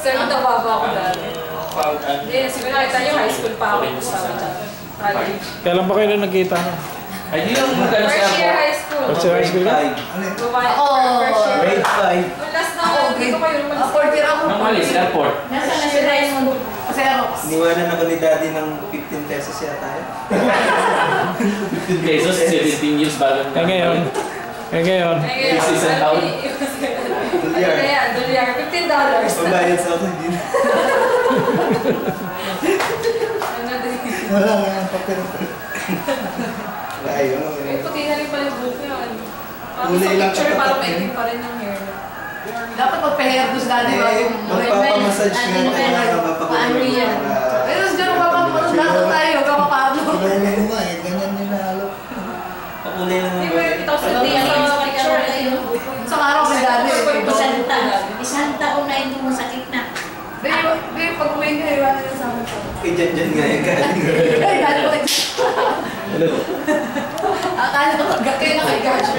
Sabi ko, nababa ako dati. Hindi, siguro nakita niyo, high school pa ako. Kailan ba kayo nagkita? Ay, di lang magkano sa First year high school. First year high school ka? Ako, Grade 5. last na ako, dito kayo naman. Fourth year ako. Nang malis, airport. Nasa na siya high school. Kasi Arox. Iniwanan ako ni daddy ng 15 pesos yata yun. 15 pesos, 17 years bago Eh ngayon. Season out. Dolyar. $15. Pambayad sa ako din. Wala nga ang papel. Ayun. Puti na rin pala yung buhok niya. Parang Kulay sa lang picture, kapatid. parang maiging pa rin ng hair. Dapat magpa-hair dos dati bago yung Magpapamassage nga tayo na paano yan? Pero siguro magpapamassage dati tayo, kapapablo. Kulay mo nga eh, ganyan yung nalo. Pakulay lang Hindi ang mo gawin. yung sa picture na yun. Sa araw ko dati. Isang taon na hindi mo sakit na. Babe, pag uwi ka, iwanan na sa amin ko. Eh, dyan nga yung galing. Ay, dali ko Akala ko magkakain na kay Gash.